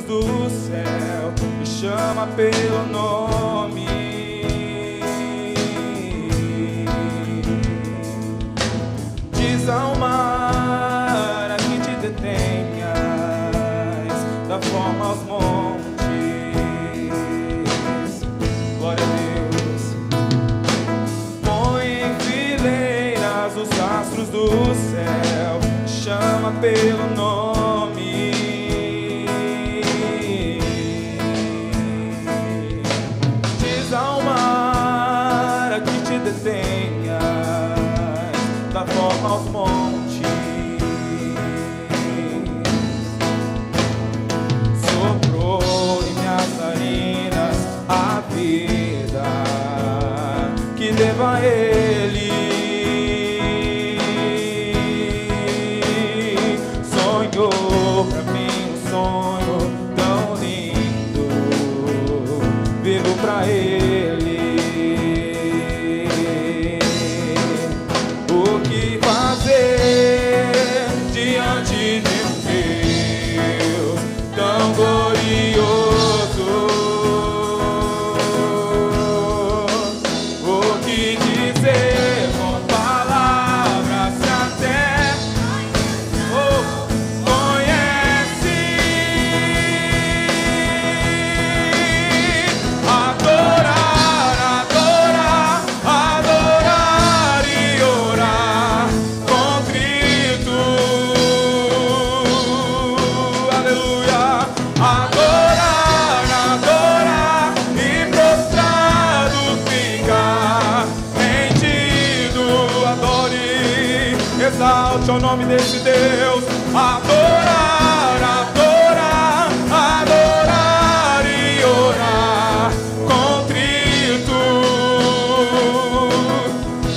do céu me chama pelo nome. Diz ao mar a que te detenhas, da forma aos montes. Glória a Deus. Põe em fileiras os astros do céu, chama pelo nome. Diz ao mar a que te detenhas, da forma aos montes. Soprou em minhas narinas a vida que devo a Ele. Sonhou pra mim um sonho tão lindo, vivo pra Ele. O que fazer diante de um Deus tão glorioso? O que dizer com palavras se até conhece? Adorar, adorar, adorar e orar contrito. Aleluia. Adorar, adorar e prostrado ficar rendido. Adore, exalte o nome desse Deus. Adorar, adorar, adorar e orar contrito.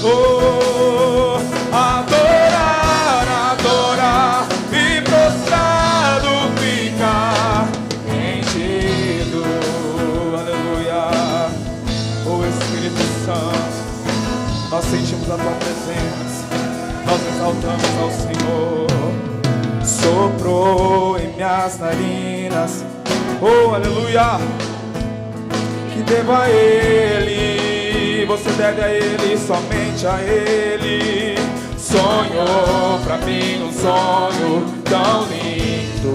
Oh, adorar, adorar e prostrado ficar rendido. Aleluia. Oh Espírito Santo, nós sentimos a tua presença, nós exaltamos ao Senhor. Soprou em minhas narinas, oh aleluia, que devo a Ele. Você deve a Ele, somente a Ele. Sonhou pra mim um sonho tão lindo,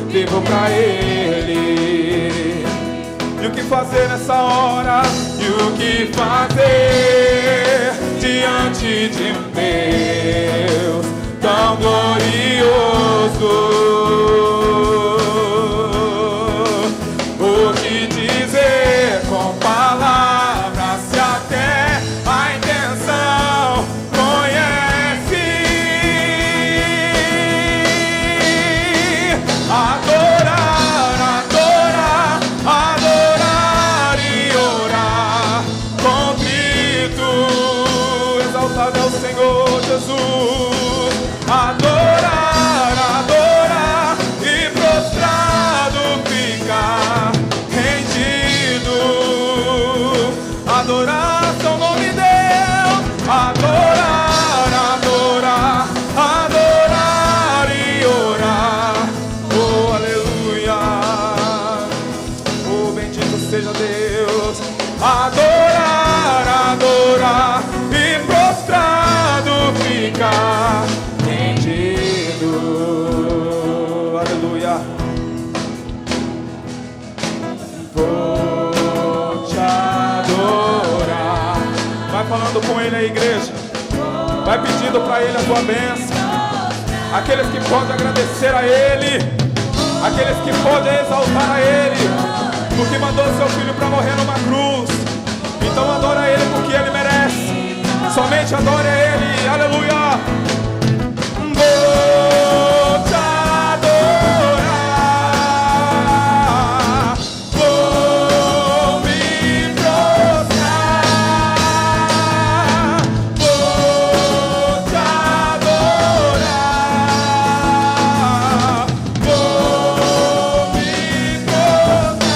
vivo pra Ele. E o que fazer nessa hora? E o que fazer diante de um Deus tão glorioso? O que dizer com palavras se até a intenção conhece? Adorar, adorar, adorar e orar contrito. Exaltado é o Senhor Jesus. Adorar, adorar e prostrado ficar rendido. Adorar seu nome, Deus. Adorar, adorar, adorar e orar. Oh, aleluia. Oh, bendito seja Deus. Adorar, adorar e prostrado ficar rendido. Aleluia. Vou te adorar. Vai falando com Ele aí, igreja. Vai pedindo para Ele a tua bênção. Aqueles que podem agradecer a Ele, aqueles que podem exaltar a Ele, porque mandou seu filho para morrer numa cruz. Então adora Ele porque Ele merece. Somente adore a Ele. Aleluia. Vou te adorar, vou me prostrar, vou te adorar, vou me prostrar.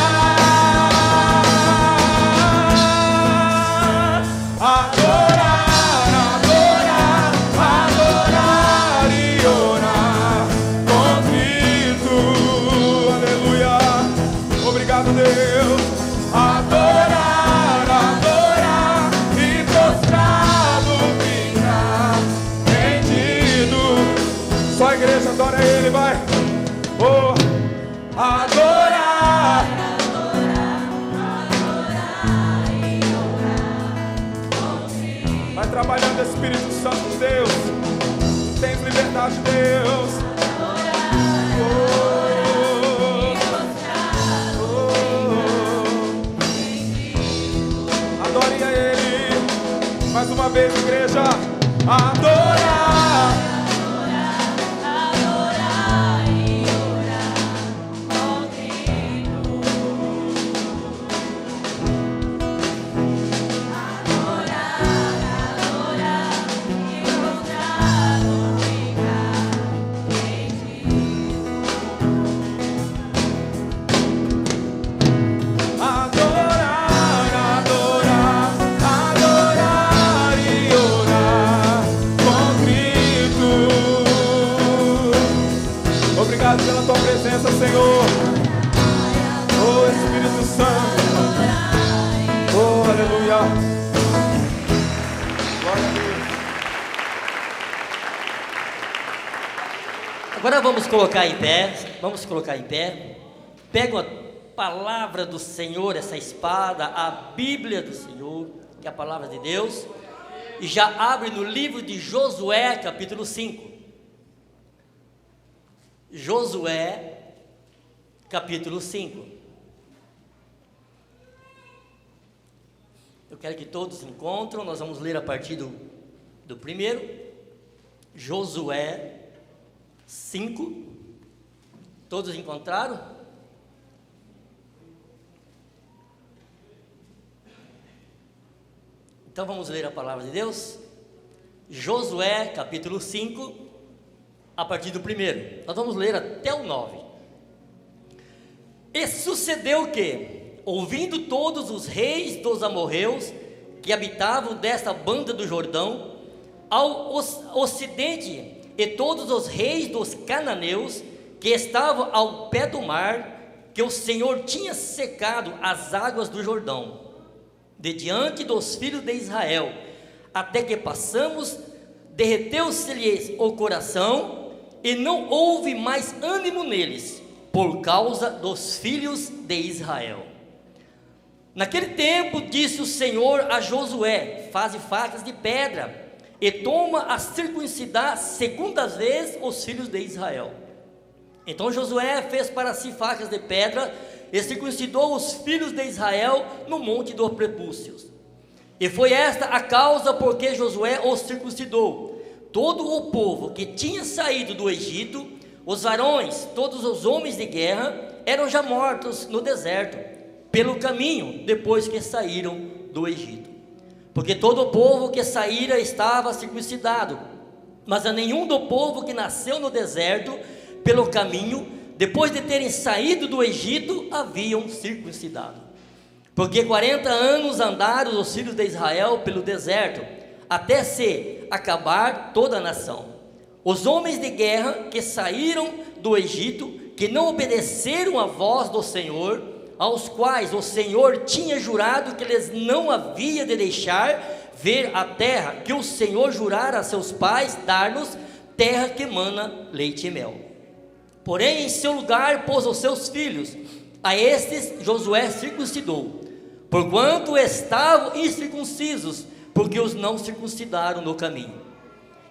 Adorar, adorar, adorar. Oh, adorar. Vai trabalhando, Espírito Santo de Deus. Tens liberdade, Deus. Adore a Ele. Mais uma vez, igreja. Adorar. Pela tua presença, Senhor. Oh, Espírito Santo. Oh, aleluia. Glória a Deus. Agora vamos colocar em pé. Vamos colocar em pé. Pega a palavra do Senhor, essa espada, a Bíblia do Senhor, que é a palavra de Deus, e já abre no livro de Josué, capítulo 5. Josué, capítulo 5. Eu quero que todos encontrem, nós vamos ler a partir do primeiro. Josué 5. Todos encontraram? Então vamos ler a palavra de Deus. Josué, capítulo 5. A partir do primeiro, nós vamos ler até o 9. E sucedeu que, ouvindo todos os reis dos amorreus que habitavam desta banda do Jordão, ao ocidente, e todos os reis dos cananeus que estavam ao pé do mar, que o Senhor tinha secado as águas do Jordão, de diante dos filhos de Israel, até que passamos, derreteu-se-lhes o coração, e não houve mais ânimo neles, por causa dos filhos de Israel. Naquele tempo disse o Senhor a Josué: faze facas de pedra, e toma a circuncidar segunda vez os filhos de Israel. Então Josué fez para si facas de pedra, e circuncidou os filhos de Israel no monte dos prepúcios. E foi esta a causa por que Josué os circuncidou. Todo o povo que tinha saído do Egito, os varões, todos os homens de guerra, eram já mortos no deserto, pelo caminho, depois que saíram do Egito. Porque todo o povo que saíra estava circuncidado, mas a nenhum do povo que nasceu no deserto, pelo caminho, depois de terem saído do Egito, haviam circuncidado. Porque 40 anos andaram os filhos de Israel pelo deserto, até se acabar toda a nação. Os homens de guerra que saíram do Egito, que não obedeceram à voz do Senhor, aos quais o Senhor tinha jurado que eles não havia de deixar ver a terra que o Senhor jurara a seus pais dar-nos, terra que mana leite e mel. Porém, em seu lugar pôs os seus filhos, a estes Josué circuncidou, porquanto estavam incircuncisos, porque os não circuncidaram no caminho.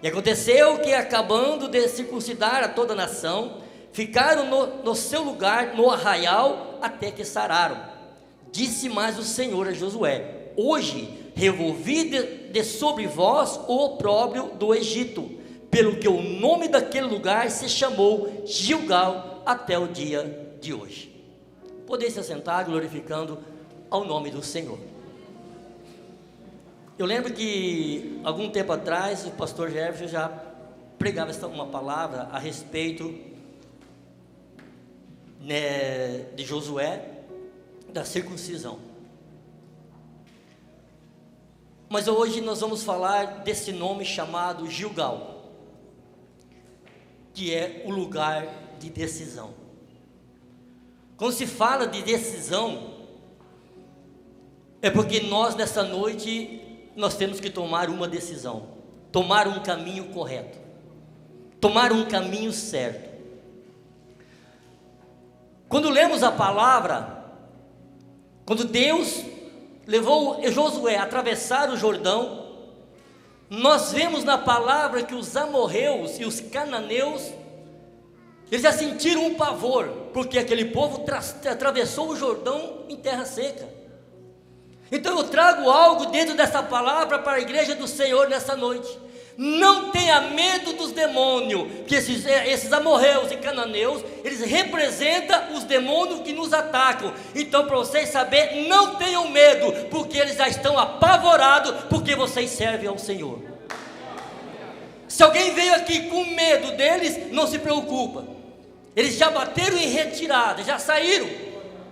E aconteceu que, acabando de circuncidar a toda a nação, ficaram no seu lugar, no arraial, até que sararam. Disse mais o Senhor a Josué: hoje revolvi de sobre vós o opróbrio do Egito, pelo que o nome daquele lugar se chamou Gilgal até o dia de hoje. Podem se assentar, glorificando ao nome do Senhor. Eu lembro que, algum tempo atrás, o pastor Jefferson já pregava uma palavra a respeito, né, de Josué, da circuncisão. Mas hoje nós vamos falar desse nome chamado Gilgal, que é o lugar de decisão. Quando se fala de decisão, é porque nós nessa noite, nós temos que tomar uma decisão, tomar um caminho correto, tomar um caminho certo. Quando lemos a palavra, quando Deus levou Josué a atravessar o Jordão, nós vemos na palavra que os amorreus e os cananeus, eles já sentiram um pavor, porque aquele povo atravessou o Jordão em terra seca. Então eu trago algo dentro dessa palavra para a igreja do Senhor nessa noite. Não tenha medo dos demônios, que esses amorreus e cananeus, eles representam os demônios que nos atacam. Então, para vocês saberem, não tenham medo, porque eles já estão apavorados, porque vocês servem ao Senhor. Se alguém veio aqui com medo deles, não se preocupa. Eles já bateram em retirada, já saíram.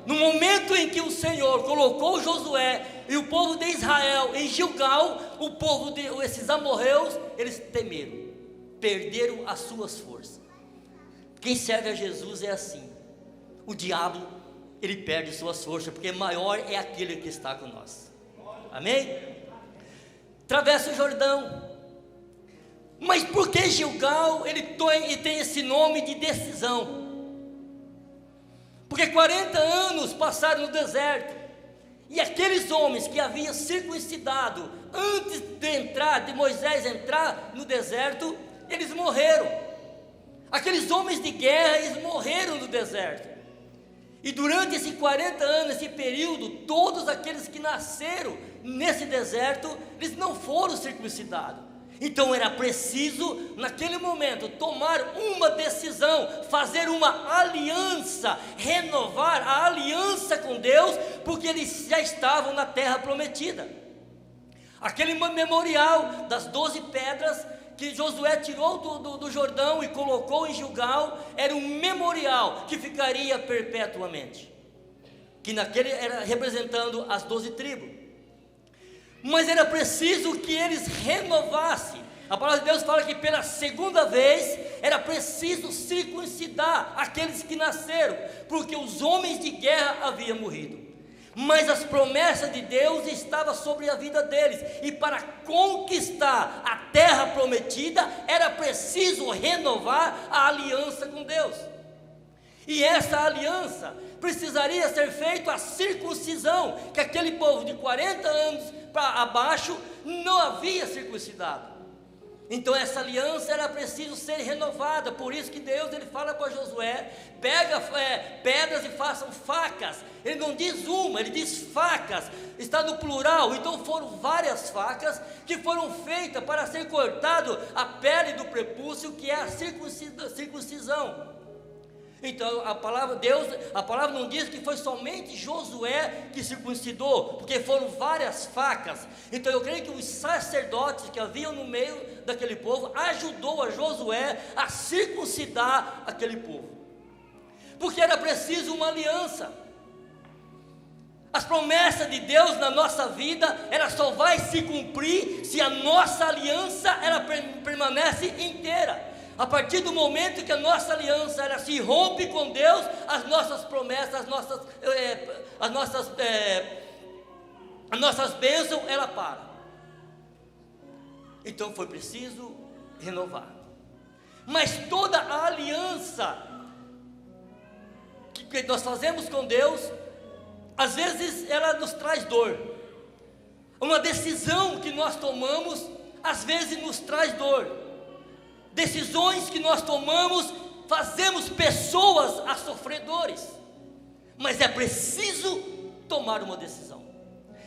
No momento em que o Senhor colocou Josué e o povo de Israel em Gilgal, esses amorreus, eles temeram, perderam as suas forças. Quem serve a Jesus é assim. O diabo, ele perde suas forças, porque maior é aquele que está com nós. Amém? Atravessa o Jordão. Mas por que Gilgal ele tem esse nome de decisão? Porque 40 anos passaram no deserto, e aqueles homens que haviam circuncidado antes de Moisés entrar no deserto, eles morreram. Aqueles homens de guerra, eles morreram no deserto. E durante esses 40 anos, esse período, todos aqueles que nasceram nesse deserto, eles não foram circuncidados. Então era preciso, naquele momento, tomar uma decisão, fazer uma aliança, renovar a aliança com Deus, porque eles já estavam na terra prometida. Aquele memorial das 12 pedras que Josué tirou do Jordão e colocou em Gilgal, era um memorial que ficaria perpetuamente, que naquele era representando as 12 tribos. Mas era preciso que eles renovassem. A palavra de Deus fala que pela segunda vez era preciso circuncidar aqueles que nasceram, porque os homens de guerra haviam morrido. Mas as promessas de Deus estavam sobre a vida deles, e para conquistar a terra prometida era preciso renovar a aliança com Deus. E essa aliança precisaria ser feita a circuncisão, que aquele povo de 40 anos para abaixo não havia circuncidado. Então essa aliança era preciso ser renovada. Por isso que Deus ele fala para Josué: pega pedras e façam facas. Ele não diz uma, ele diz facas, está no plural. Então foram várias facas que foram feitas para ser cortado a pele do prepúcio, que é a circuncisão. Então a palavra não diz que foi somente Josué que circuncidou, porque foram várias facas. Então eu creio que os sacerdotes que haviam no meio daquele povo ajudou a Josué a circuncidar aquele povo, porque era preciso uma aliança. As promessas de Deus na nossa vida, ela só vai se cumprir se a nossa aliança ela permanece inteira. A partir do momento que a nossa aliança ela se rompe com Deus, as nossas promessas, as nossas bênçãos, ela para. Então foi preciso renovar. Mas toda a aliança que nós fazemos com Deus, às vezes ela nos traz dor. Uma decisão que nós tomamos, às vezes nos traz dor. Decisões que nós tomamos, fazemos pessoas a sofredores. Mas é preciso tomar uma decisão.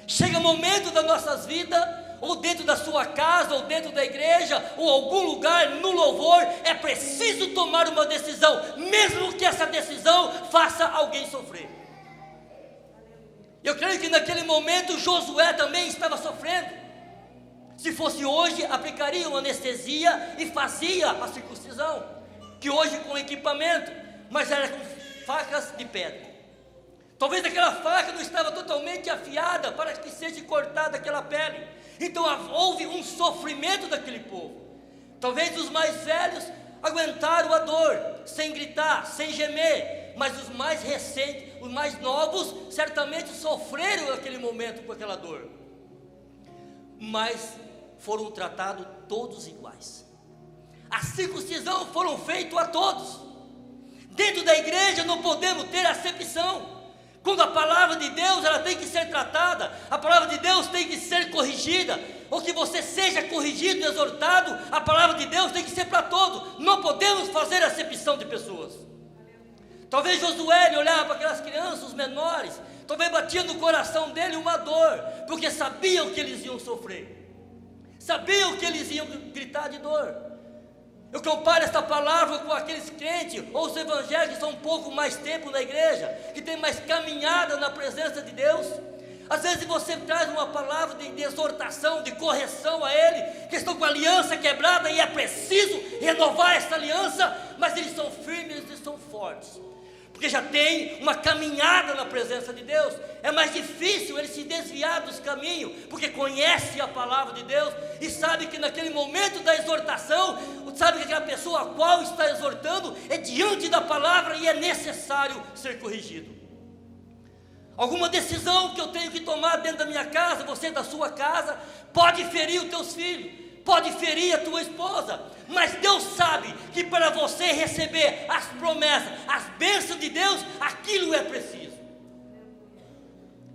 Chega momento das nossas vidas, ou dentro da sua casa, ou dentro da igreja, ou algum lugar no louvor, é preciso tomar uma decisão, mesmo que essa decisão faça alguém sofrer. Eu creio que naquele momento Josué também estava sofrendo. Se fosse hoje, aplicaria uma anestesia e fazia a circuncisão, que hoje com equipamento, mas era com facas de pedra. Talvez aquela faca não estava totalmente afiada para que seja cortada aquela pele. Então houve um sofrimento daquele povo. Talvez os mais velhos aguentaram a dor, sem gritar, sem gemer, mas os mais recentes, os mais novos, certamente sofreram naquele momento com aquela dor. Mas foram tratados todos iguais. A circuncisão foram feitos a todos. dentro da igreja não podemos ter acepção. Quando a palavra de Deus, ela tem que ser tratada, a palavra de Deus tem que ser corrigida, ou que você seja corrigido, exortado, a palavra de Deus tem que ser para todos. Não podemos fazer acepção de pessoas. Talvez Josué olhava para aquelas crianças, os menores, talvez batia no coração dele uma dor, porque sabiam que eles iam sofrer, sabiam que eles iam gritar de dor. Eu comparo esta palavra com aqueles crentes, ou os evangélicos que estão um pouco mais tempo na igreja, que tem mais caminhada na presença de Deus. Às vezes você traz uma palavra de exortação, de correção a ele, que estão com a aliança quebrada e é preciso renovar essa aliança, mas eles são firmes, eles são fortes, porque já tem uma caminhada na presença de Deus. É mais difícil ele se desviar dos caminhos, porque conhece a palavra de Deus e sabe que naquele momento da exortação, sabe que aquela pessoa a qual está exortando é diante da palavra e é necessário ser corrigido. Alguma decisão que eu tenho que tomar dentro da minha casa, você da sua casa, pode ferir os teus filhos, pode ferir a tua esposa, mas Deus sabe que para você receber as promessas, as bênçãos de Deus, aquilo é preciso.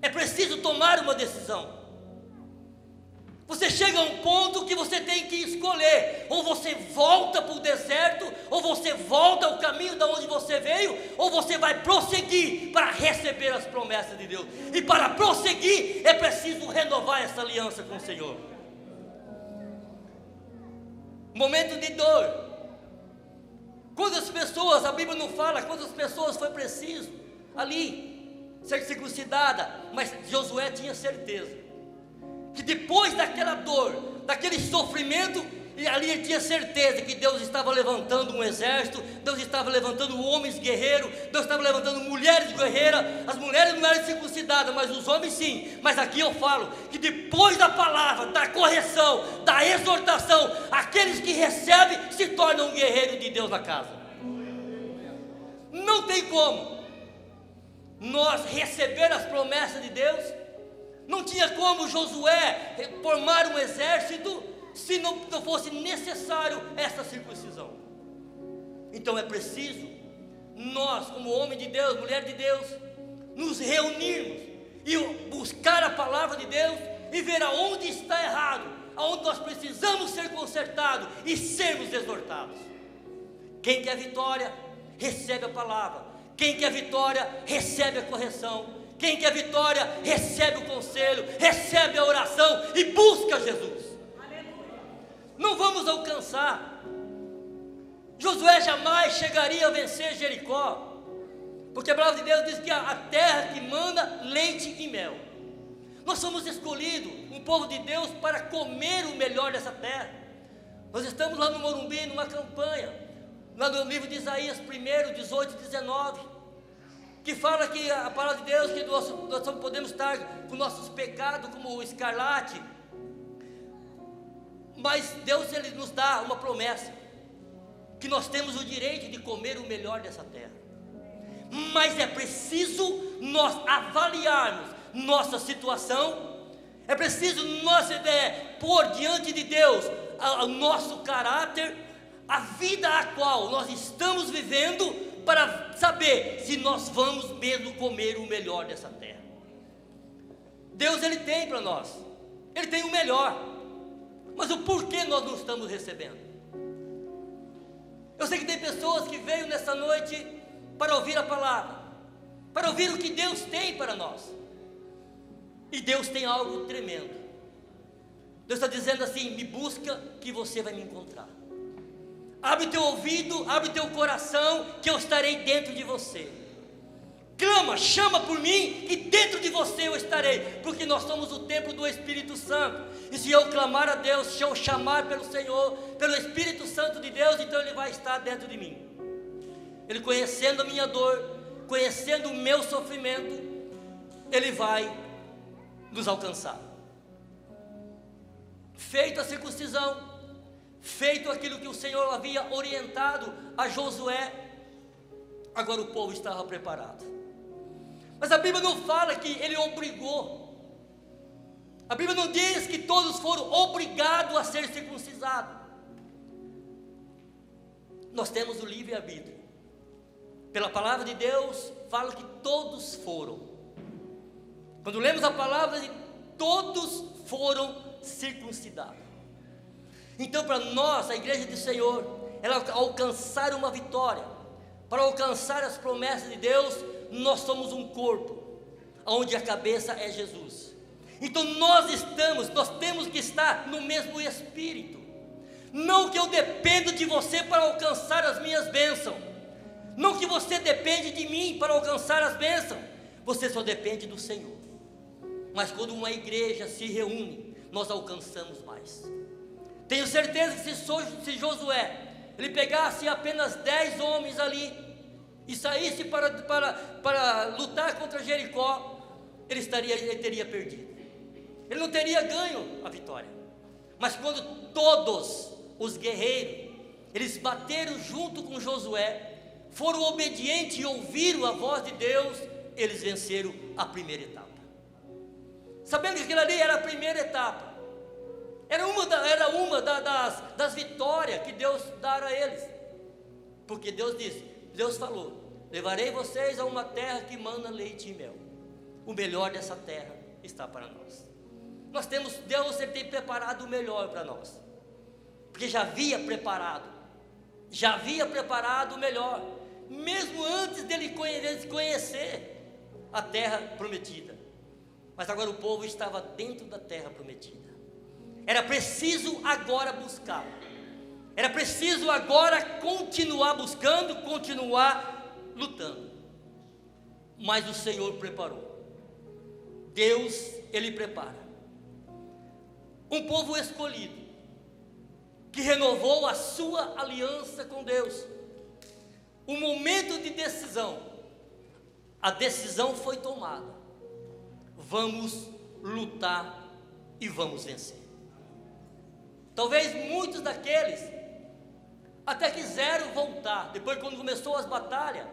É preciso tomar uma decisão. Você chega a um ponto que você tem que escolher: ou você volta para o deserto, ou você volta ao caminho da onde você veio, ou você vai prosseguir para receber as promessas de Deus. E para prosseguir é preciso renovar essa aliança com o Senhor. Momento de dor. Quantas pessoas, a Bíblia não fala quantas pessoas foi preciso ali ser circuncidada, mas Josué tinha certeza que depois daquela dor, daquele sofrimento, e ali ele tinha certeza que Deus estava levantando um exército, Deus estava levantando homens guerreiros, Deus estava levantando mulheres guerreiras. As mulheres não eram circuncidadas, mas os homens sim. Mas aqui eu falo que depois da palavra, da correção, da exortação, aqueles que recebem se tornam um guerreiro de Deus na casa. Não tem como nós receber as promessas de Deus. Não tinha como Josué formar um exército se não fosse necessário essa circuncisão. Então é preciso nós, como homem de Deus, mulher de Deus, nos reunirmos e buscar a palavra de Deus e ver aonde está errado, aonde nós precisamos ser consertados e sermos exortados. Quem quer vitória, recebe a palavra. Quem quer vitória, recebe a correção. Quem quer vitória, recebe o conselho, recebe a oração e busca Jesus. Aleluia. Não vamos alcançar. Josué jamais chegaria a vencer Jericó, porque a palavra de Deus diz que a terra que manda leite e mel. Nós somos escolhidos, um povo de Deus, para comer o melhor dessa terra. Nós estamos lá no Morumbi, numa campanha, lá no livro de Isaías 1, 18 e 19, que fala que a palavra de Deus, que nós podemos estar com nossos pecados como o escarlate, mas Deus, Ele nos dá uma promessa, que nós temos o direito de comer o melhor dessa terra. Mas é preciso nós avaliarmos nossa situação, é preciso nós pôr diante de Deus o nosso caráter, a vida a qual nós estamos vivendo, para saber se nós vamos mesmo comer o melhor dessa terra. Deus, Ele tem para nós, Ele tem o melhor, mas o porquê nós não estamos recebendo? Eu sei que tem pessoas que veio nessa noite para ouvir a palavra, para ouvir o que Deus tem para nós, e Deus tem algo tremendo. Deus está dizendo assim: me busca que você vai me encontrar. Abre teu ouvido, abre teu coração, que eu estarei dentro de você. Clama, chama por mim, e dentro de você eu estarei, porque nós somos o templo do Espírito Santo. E se eu clamar a Deus, se eu chamar pelo Senhor, pelo Espírito Santo de Deus, então Ele vai estar dentro de mim. Ele, conhecendo a minha dor, conhecendo o meu sofrimento, Ele vai nos alcançar. Feita a circuncisão, feito aquilo que o Senhor havia orientado a Josué, agora o povo estava preparado. Mas a Bíblia não fala que ele obrigou. A Bíblia não diz que todos foram obrigados a ser circuncidados. Nós temos o livre-arbítrio. pela palavra de Deus, fala que todos foram. Quando lemos a palavra, todos foram circuncidados. Então, para nós, a igreja do Senhor, ela alcançar uma vitória, para alcançar as promessas de Deus, nós somos um corpo, onde a cabeça é Jesus. Então nós temos que estar no mesmo espírito. Não que eu dependo de você para alcançar as minhas bênçãos, não que você depende de mim para alcançar as bênçãos, você só depende do Senhor. Mas quando uma igreja se reúne, nós alcançamos mais. Tenho certeza que se Josué, ele pegasse apenas 10 homens ali, e saísse para lutar contra Jericó, ele teria perdido, ele não teria ganho a vitória. Mas quando todos os guerreiros, eles bateram junto com Josué, foram obedientes e ouviram a voz de Deus, eles venceram a primeira etapa. Sabendo que aquilo ali era a primeira etapa, era uma das vitórias que Deus dera a eles, porque Deus falou: levarei vocês a uma terra que mana leite e mel. O melhor dessa terra está para nós. Deus sempre tem preparado o melhor para nós, porque já havia preparado o melhor, mesmo antes dele conhecer a terra prometida. Mas agora o povo estava dentro da terra prometida. Era preciso agora buscar. Era preciso agora continuar buscando, continuar lutando. Mas o Senhor preparou. Deus, Ele prepara um povo escolhido, que renovou a sua aliança com Deus. Um momento de decisão. A decisão foi tomada. Vamos lutar e vamos vencer. Talvez muitos daqueles até quiseram voltar, depois quando começou as batalhas,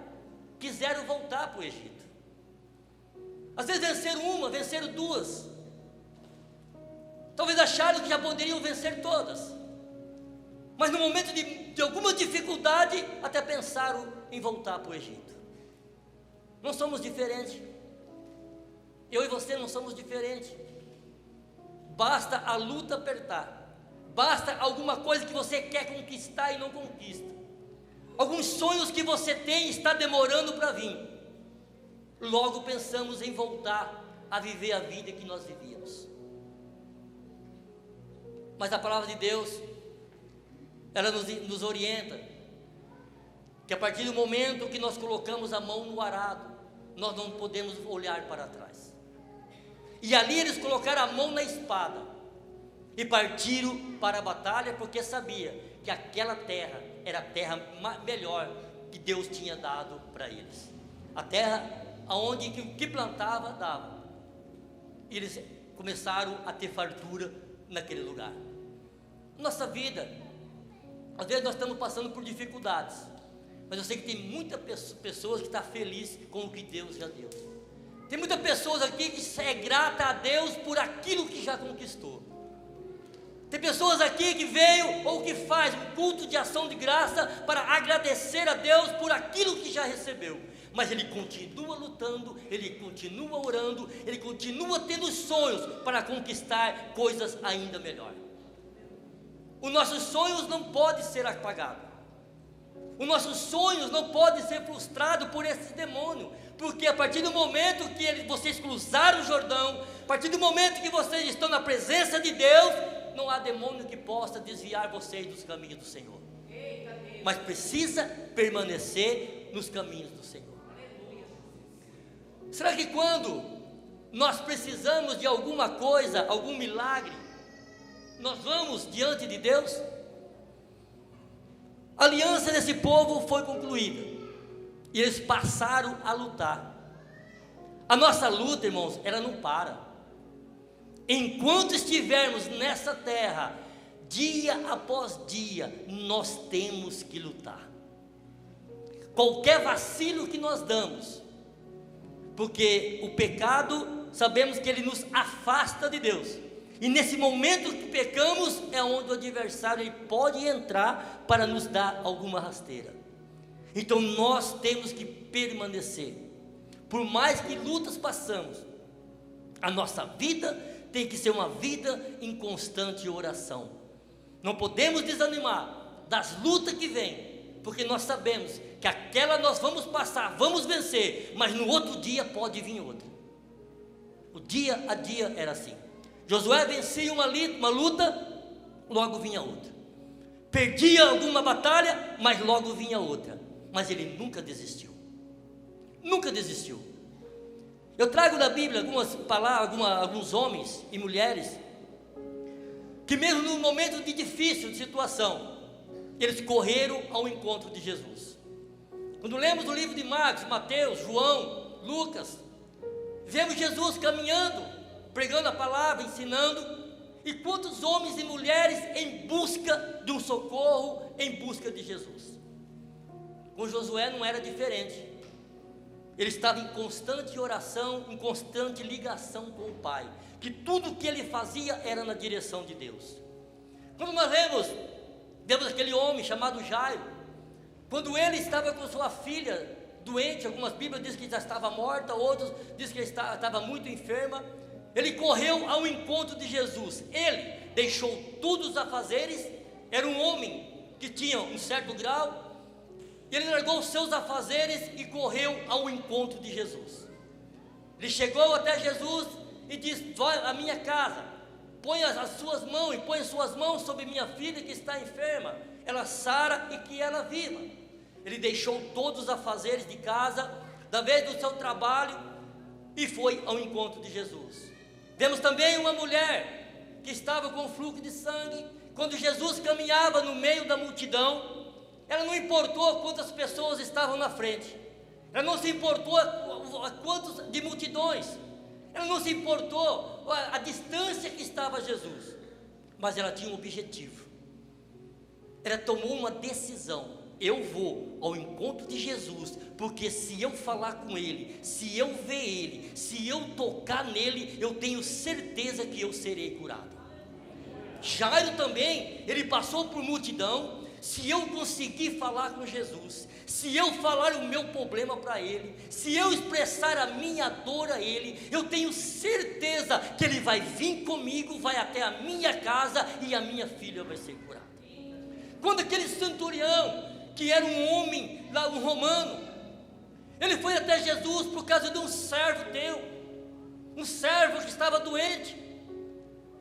quiseram voltar para o Egito. Às vezes venceram uma, venceram duas, talvez acharam que já poderiam vencer todas, mas no momento de alguma dificuldade, até pensaram em voltar para o Egito. Não somos diferentes, eu e você não somos diferentes. Basta a luta apertar, basta alguma coisa que você quer conquistar e não conquista, alguns sonhos que você tem e está demorando para vir, logo pensamos em voltar a viver a vida que nós vivíamos. Mas a palavra de Deus, ela nos orienta, que a partir do momento que nós colocamos a mão no arado, nós não podemos olhar para trás. E ali eles colocaram a mão na espada e partiram para a batalha, porque sabia que aquela terra era a terra melhor que Deus tinha dado para eles. A terra onde o que plantava, dava. E eles começaram a ter fartura naquele lugar. Nossa vida, às vezes nós estamos passando por dificuldades, mas eu sei que tem muitas pessoas que estão felizes com o que Deus já deu. Tem muitas pessoas aqui que é grata a Deus por aquilo que já conquistou. Tem pessoas aqui que veio ou que faz um culto de ação de graça para agradecer a Deus por aquilo que já recebeu. Mas ele continua lutando, ele continua orando, ele continua tendo sonhos para conquistar coisas ainda melhores. Os nossos sonhos não podem ser apagados. Os nossos sonhos não podem ser frustrados por esse demônio, porque a partir do momento que vocês cruzaram o Jordão, a partir do momento que vocês estão na presença de Deus, não há demônio que possa desviar vocês dos caminhos do Senhor. Mas precisa permanecer nos caminhos do Senhor. Será que quando nós precisamos de alguma coisa, algum milagre, nós vamos diante de Deus? A aliança desse povo foi concluída e eles passaram a lutar. A nossa luta, irmãos, ela não para. Enquanto estivermos nessa terra, dia após dia, nós temos que lutar. Qualquer vacilo que nós damos, porque o pecado, sabemos que ele nos afasta de Deus. E nesse momento que pecamos, é onde o adversário ele pode entrar para nos dar alguma rasteira. Então nós temos que permanecer. Por mais que lutas passamos, a nossa vida tem que ser uma vida em constante oração. Não podemos desanimar das lutas que vêm, porque nós sabemos que aquela nós vamos passar, vamos vencer, mas no outro dia pode vir outra. O dia a dia era assim. Josué vencia uma luta, logo vinha outra. Perdia alguma batalha, mas logo vinha outra. Mas ele nunca desistiu. Nunca desistiu. Eu trago da Bíblia algumas palavras, alguns homens e mulheres que mesmo num momento de difícil situação, eles correram ao encontro de Jesus. Quando lemos o livro de Marcos, Mateus, João, Lucas, vemos Jesus caminhando, pregando a palavra, ensinando, e quantos homens e mulheres em busca de um socorro, em busca de Jesus. Com Josué não era diferente. Ele estava em constante oração, em constante ligação com o Pai, que tudo o que ele fazia era na direção de Deus. Quando nós vemos aquele homem chamado Jairo, quando ele estava com sua filha doente, algumas Bíblias dizem que já estava morta, outros dizem que estava muito enferma, ele correu ao encontro de Jesus. Ele deixou todos os afazeres, era um homem que tinha um certo grau, ele largou os seus afazeres e correu ao encontro de Jesus. Ele chegou até Jesus e disse: vai à minha casa, põe as suas mãos, e põe suas mãos sobre minha filha que está enferma, ela sara e que ela viva. Ele deixou todos os afazeres de casa, da vez do seu trabalho, e foi ao encontro de Jesus. Vemos também uma mulher que estava com fluxo de sangue. Quando Jesus caminhava no meio da multidão, ela não importou quantas pessoas estavam na frente, ela não se importou a quantos de multidões, ela não se importou a distância que estava Jesus, mas ela tinha um objetivo. Ela tomou uma decisão: eu vou ao encontro de Jesus, porque se eu falar com Ele, se eu ver Ele, se eu tocar nele, eu tenho certeza que eu serei curado. Jairo também, ele passou por multidão. Se eu conseguir falar com Jesus, se eu falar o meu problema para Ele, se eu expressar a minha dor a Ele, eu tenho certeza que Ele vai vir comigo, vai até a minha casa e a minha filha vai ser curada. Quando aquele centurião, que era um homem, um romano, ele foi até Jesus por causa de um servo teu, um servo que estava doente.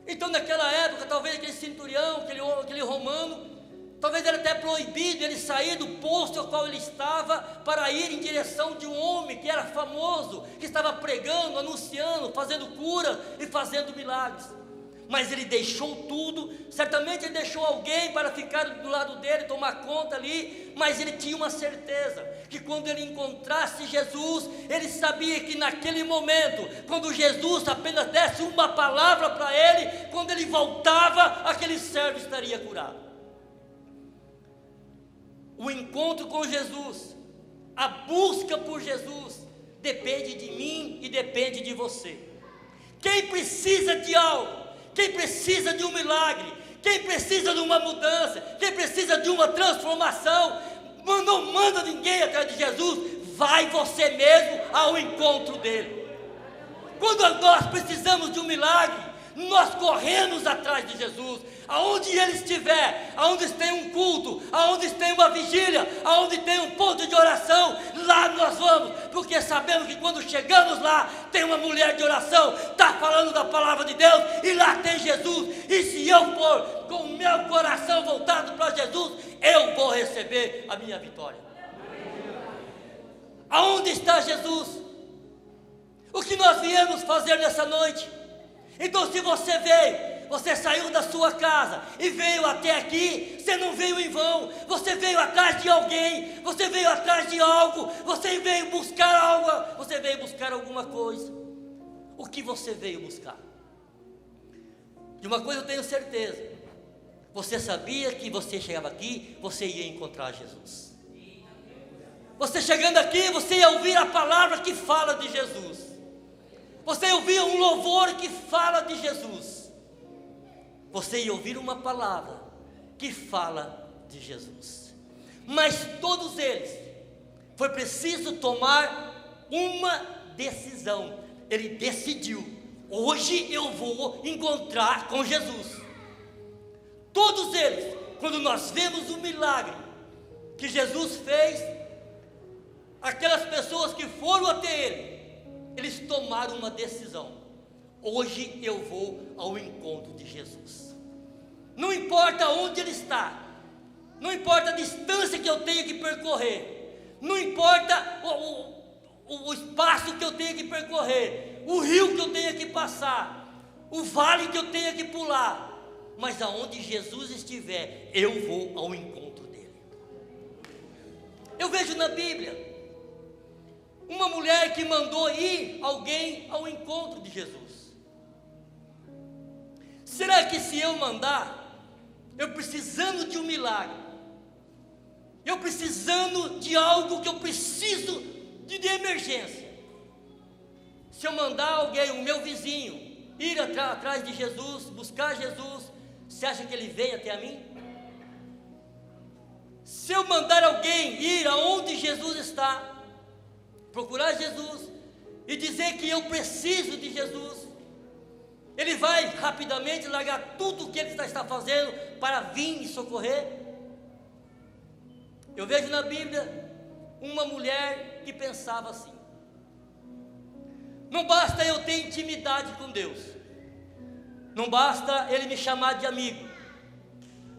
Então naquela época, talvez aquele centurião, aquele romano, talvez era até proibido ele sair do posto ao qual ele estava para ir em direção de um homem que era famoso, que estava pregando, anunciando, fazendo cura e fazendo milagres. Mas ele deixou tudo, certamente ele deixou alguém para ficar do lado dele, tomar conta ali, mas ele tinha uma certeza, que quando ele encontrasse Jesus, ele sabia que naquele momento, quando Jesus apenas desse uma palavra para ele, quando ele voltava, aquele servo estaria curado. O encontro com Jesus, a busca por Jesus, depende de mim e depende de você. Quem precisa de algo, quem precisa de um milagre, quem precisa de uma mudança, quem precisa de uma transformação, não manda ninguém atrás de Jesus, vai você mesmo ao encontro dele. Quando nós precisamos de um milagre, nós corremos atrás de Jesus, aonde ele estiver, aonde tem um culto, aonde tem uma vigília, aonde tem um ponto de oração, lá nós vamos, porque sabemos que quando chegamos lá, tem uma mulher de oração, está falando da palavra de Deus, e lá tem Jesus, e se eu for com o meu coração voltado para Jesus, eu vou receber a minha vitória. Aonde está Jesus? O que nós viemos fazer nessa noite? Então se você veio, você saiu da sua casa e veio até aqui, você não veio em vão, você veio atrás de alguém, você veio atrás de algo, você veio buscar algo, você veio buscar alguma coisa. O que você veio buscar? De uma coisa eu tenho certeza, você sabia que você chegava aqui, você ia encontrar Jesus. Você chegando aqui, você ia ouvir a palavra que fala de Jesus. Você ia ouvir um louvor que fala de Jesus. Você ia ouvir uma palavra que fala de Jesus. Mas todos eles foi preciso tomar uma decisão. Ele decidiu: hoje eu vou encontrar com Jesus. Todos eles, quando nós vemos o milagre que Jesus fez, aquelas pessoas que foram até ele, eles tomaram uma decisão: hoje eu vou ao encontro de Jesus. Não importa onde ele está, não importa a distância que eu tenha que percorrer, não importa o espaço que eu tenha que percorrer, o rio que eu tenha que passar, o vale que eu tenha que pular, mas aonde Jesus estiver, eu vou ao encontro dele. Eu vejo na Bíblia uma mulher que mandou ir alguém ao encontro de Jesus. Será que se eu mandar, eu precisando de um milagre, eu precisando de algo que eu preciso de emergência, se eu mandar alguém, o meu vizinho, ir atrás de Jesus, buscar Jesus, você acha que ele vem até a mim? Se eu mandar alguém ir aonde Jesus está, procurar Jesus e dizer que eu preciso de Jesus, ele vai rapidamente largar tudo o que ele está fazendo para vir me socorrer? Eu vejo na Bíblia uma mulher que pensava assim: não basta eu ter intimidade com Deus, não basta ele me chamar de amigo,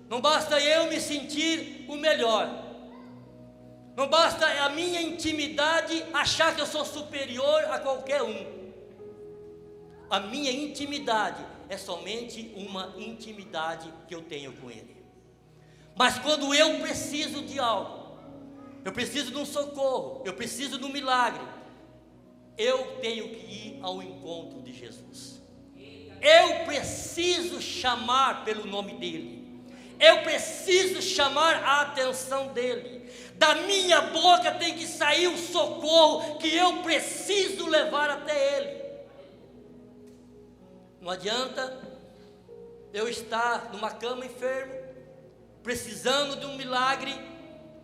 não basta eu me sentir o melhor, não basta a minha intimidade achar que eu sou superior a qualquer um. A minha intimidade é somente uma intimidade que eu tenho com Ele. Mas quando eu preciso de algo, eu preciso de um socorro, eu preciso de um milagre, eu tenho que ir ao encontro de Jesus. Eu preciso chamar pelo nome dEle, eu preciso chamar a atenção dEle. Da minha boca tem que sair o socorro que eu preciso levar até Ele. Não adianta eu estar numa cama enfermo, precisando de um milagre,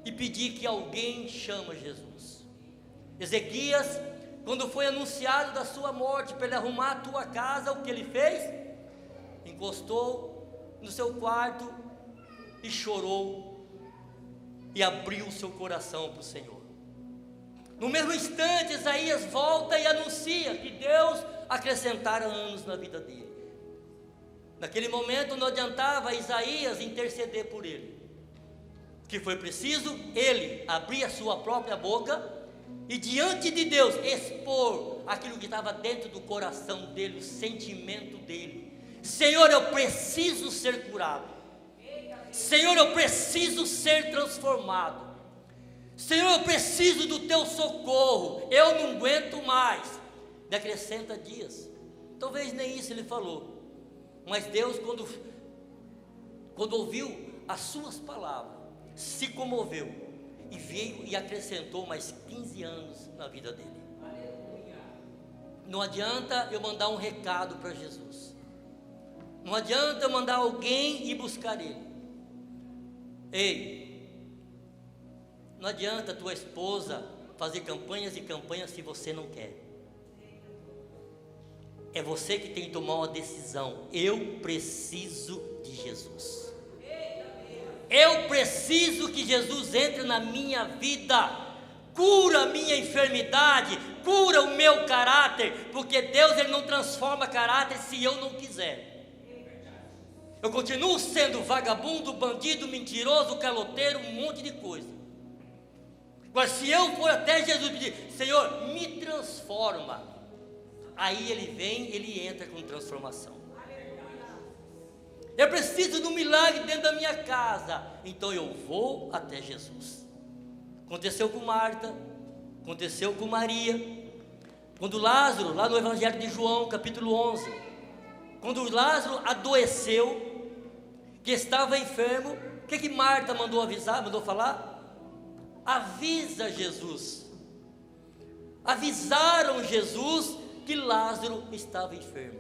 e pedir que alguém chame Jesus. Ezequias, quando foi anunciado da sua morte, para ele arrumar a tua casa, o que ele fez? Encostou no seu quarto e chorou, e abriu o seu coração para o Senhor. No mesmo instante, Isaías volta e anuncia que Deus acrescentara anos na vida dele. Naquele momento não adiantava Isaías interceder por ele, que foi preciso ele abrir a sua própria boca e diante de Deus expor aquilo que estava dentro do coração dele, o sentimento dele. Senhor, eu preciso ser curado. Senhor, eu preciso ser transformado. Senhor, eu preciso do teu socorro, eu não aguento mais. Me acrescenta dias. Talvez nem isso ele falou, mas Deus, quando ouviu as suas palavras, se comoveu e veio e acrescentou mais 15 anos na vida dele. Não adianta eu mandar um recado para Jesus, não adianta eu mandar alguém ir buscar ele. Ei, não adianta tua esposa fazer campanhas e campanhas se você não quer. É você que tem que tomar uma decisão. Eu preciso de Jesus. Eu preciso que Jesus entre na minha vida, cura a minha enfermidade, cura o meu caráter, porque Deus ele não transforma caráter se eu não quiser. Eu continuo sendo vagabundo, bandido, mentiroso, caloteiro, um monte de coisa. Mas se eu for até Jesus e pedir: Senhor, me transforma, aí ele vem, ele entra com transformação. Eu preciso de um milagre dentro da minha casa, então eu vou até Jesus. Aconteceu com Marta, aconteceu com Maria, quando Lázaro, lá no Evangelho de João, capítulo 11, quando Lázaro adoeceu, que estava enfermo, o que Marta mandou avisar, mandou falar? Avisa Jesus. Avisaram Jesus que Lázaro estava enfermo.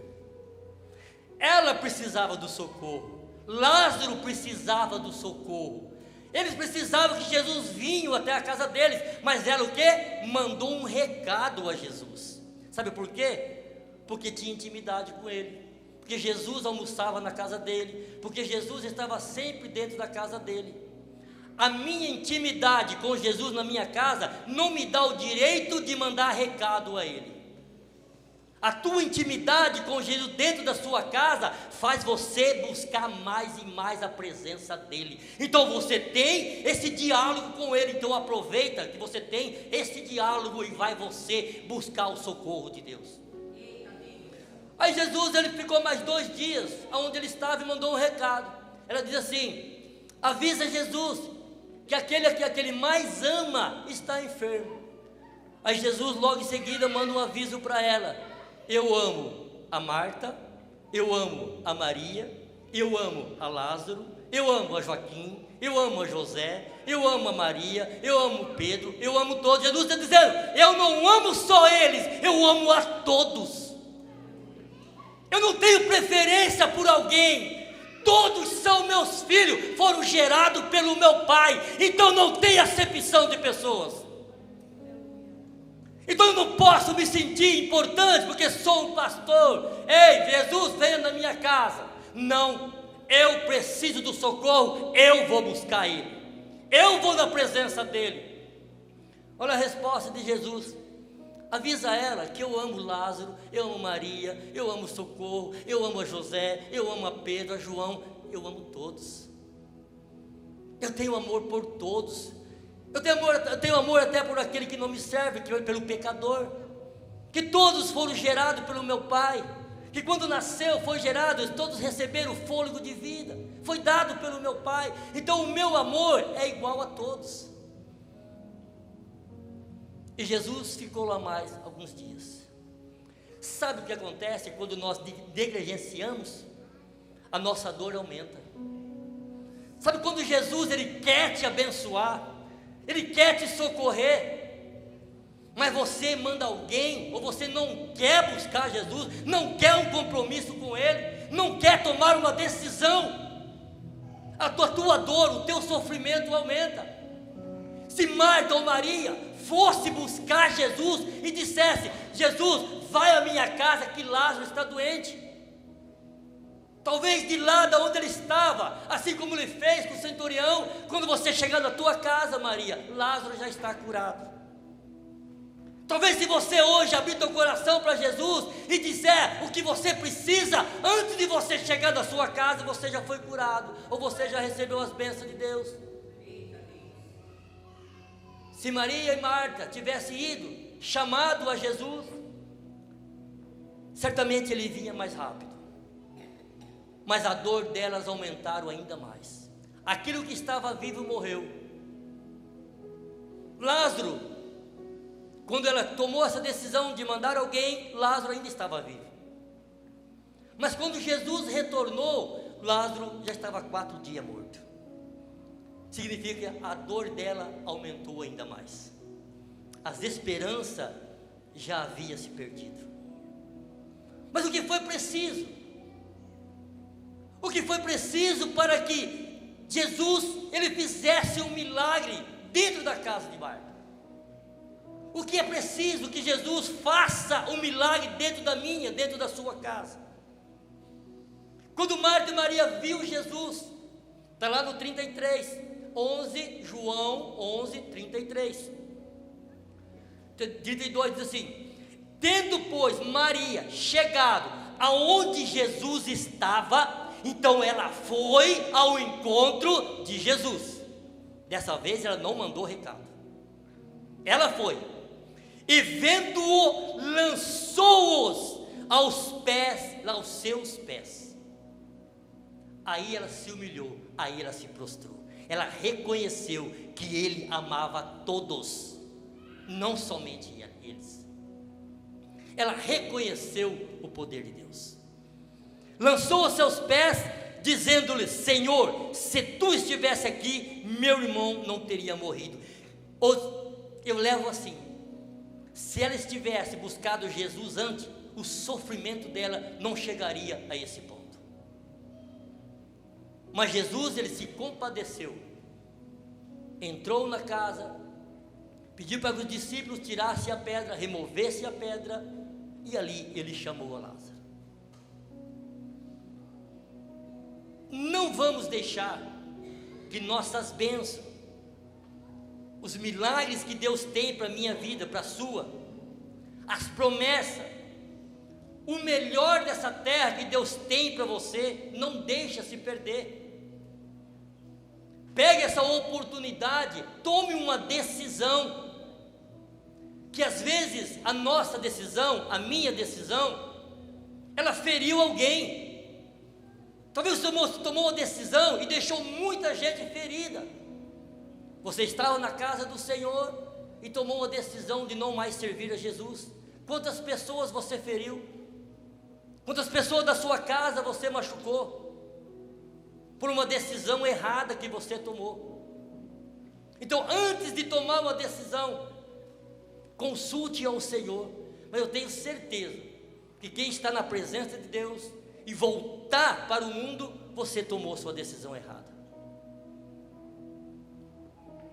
Ela precisava do socorro, Lázaro precisava do socorro. Eles precisavam que Jesus vinha até a casa deles, mas ela o quê? Mandou um recado a Jesus. Sabe por quê? Porque tinha intimidade com ele, porque Jesus almoçava na casa dele, porque Jesus estava sempre dentro da casa dele. A minha intimidade com Jesus na minha casa não me dá o direito de mandar recado a ele. A tua intimidade com Jesus dentro da sua casa faz você buscar mais e mais a presença dele. Então você tem esse diálogo com ele. Então aproveita que você tem esse diálogo e vai você buscar o socorro de Deus. Aí Jesus, ele ficou mais 2 dias onde ele estava e mandou um recado. Ela diz assim: avisa Jesus que aquele mais ama está enfermo. Aí Jesus logo em seguida manda um aviso para ela: eu amo a Marta, eu amo a Maria, eu amo a Lázaro, eu amo a Joaquim, eu amo a José, eu amo a Maria, eu amo Pedro, eu amo todos. Jesus está dizendo: eu não amo só eles, eu amo a todos. Eu não tenho preferência por alguém. Todos são meus filhos, foram gerados pelo meu Pai. Então não tem acepção de pessoas. Então eu não posso me sentir importante porque sou um pastor. Ei, Jesus, venha na minha casa. Não, eu preciso do socorro, eu vou buscar Ele. Eu vou na presença dEle. Olha a resposta de Jesus: avisa ela que eu amo Lázaro, eu amo Maria, eu amo Socorro, eu amo a José, eu amo a Pedro, a João, eu amo todos. Eu tenho amor por todos. Eu tenho amor até por aquele que não me serve, que é pelo pecador. Que todos foram gerados pelo meu Pai. Que quando nasceu, foi gerado, todos receberam o fôlego de vida. Foi dado pelo meu Pai. Então o meu amor é igual a todos. E Jesus ficou lá mais alguns dias. Sabe o que acontece quando nós negligenciamos? A nossa dor aumenta. Sabe quando Jesus, Ele quer te abençoar, Ele quer te socorrer, mas você manda alguém, ou você não quer buscar Jesus, não quer um compromisso com Ele, não quer tomar uma decisão, a tua dor, o teu sofrimento aumenta. Se Marta ou Maria fosse buscar Jesus e dissesse: Jesus, vai à minha casa que Lázaro está doente. Talvez de lá de onde ele estava, assim como ele fez com o centurião: quando você chegar na tua casa, Maria, Lázaro já está curado. Talvez se você hoje abrir teu coração para Jesus e disser o que você precisa, antes de você chegar na sua casa, você já foi curado, ou você já recebeu as bênçãos de Deus. Se Maria e Marta tivessem ido, chamado a Jesus, certamente ele vinha mais rápido. Mas a dor delas aumentaram ainda mais. Aquilo que estava vivo morreu. Lázaro, quando ela tomou essa decisão de mandar alguém, Lázaro ainda estava vivo. Mas quando Jesus retornou, Lázaro já estava 4 dias morto. Significa que a dor dela aumentou ainda mais. As esperanças já havia se perdido. Mas o que foi preciso? O que foi preciso para que Jesus, ele fizesse um milagre dentro da casa de Marta? O que é preciso que Jesus faça um milagre dentro da sua casa? Quando Marta e Maria viu Jesus, está lá no 33, 11, João 11, 33. 32 diz assim: tendo, pois, Maria chegado aonde Jesus estava, então ela foi ao encontro de Jesus. Dessa vez ela não mandou recado. Ela foi. E vendo-o, lançou-os aos seus pés. Aí ela se humilhou, aí ela se prostrou. Ela reconheceu que ele amava todos, não somente eles. Ela reconheceu o poder de Deus. Lançou aos seus pés, dizendo-lhe: Senhor, se tu estivesse aqui, meu irmão não teria morrido. Ou eu levo assim: se ela estivesse buscado Jesus antes, o sofrimento dela não chegaria a esse ponto. Mas Jesus, ele se compadeceu entrou na casa, pediu para que os discípulos tirassem a pedra, removessem a pedra, e ali ele chamou a Lázaro. Não vamos deixar que nossas bênçãos, os milagres que Deus tem para a minha vida, para a sua, as promessas, o melhor dessa terra que Deus tem para você, não deixa se perder. Pegue essa oportunidade, tome uma decisão, que às vezes a nossa decisão, a minha decisão, ela feriu alguém. Talvez você tomou uma decisão e deixou muita gente ferida. Você estava na casa do Senhor e tomou uma decisão de não mais servir a Jesus. Quantas pessoas você feriu? Quantas pessoas da sua casa você machucou? Por uma decisão errada que você tomou. Então, antes de tomar uma decisão, consulte ao Senhor. Mas eu tenho certeza que quem está na presença de Deus e voltar para o mundo, você tomou sua decisão errada.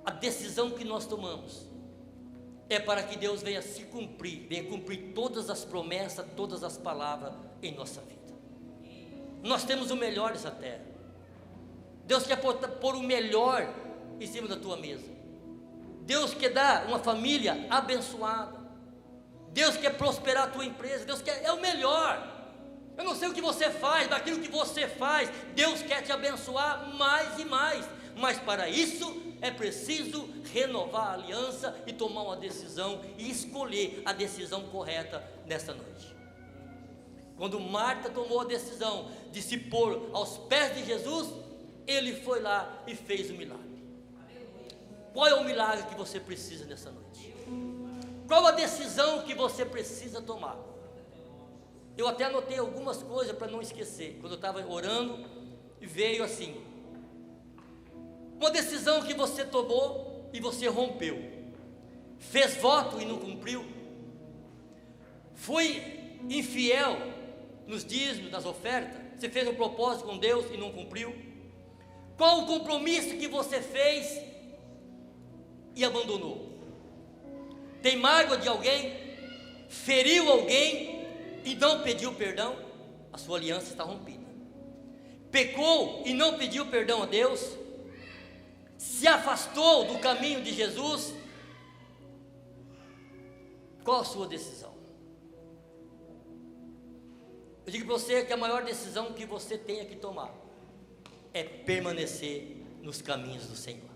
A decisão que nós tomamos é para que Deus venha se cumprir, venha cumprir todas as promessas, todas as palavras em nossa vida. Nós temos o melhor dessa terra. Deus quer pôr o melhor em cima da tua mesa. Deus quer dar uma família abençoada. Deus quer prosperar a tua empresa. Deus quer, é o melhor. Eu não sei o que você faz, mas aquilo que você faz, Deus quer te abençoar mais e mais. Mas para isso é preciso renovar a aliança e tomar uma decisão e escolher a decisão correta nesta noite. Quando Marta tomou a decisão de se pôr aos pés de Jesus, ele foi lá e fez o milagre. Qual é o milagre que você precisa nessa noite? Qual a decisão que você precisa tomar? Eu até anotei algumas coisas para não esquecer. Quando eu estava orando, veio assim: uma decisão que você tomou e você rompeu. Fez voto e não cumpriu. Foi infiel nos dízimos, nas ofertas. Você fez um propósito com Deus e não cumpriu. Qual o compromisso que você fez e abandonou? Tem mágoa de alguém? Feriu alguém e não pediu perdão? A sua aliança está rompida. Pecou e não pediu perdão a Deus? Se afastou do caminho de Jesus? Qual a sua decisão? Eu digo para você que a maior decisão que você tenha que tomar é permanecer nos caminhos do Senhor.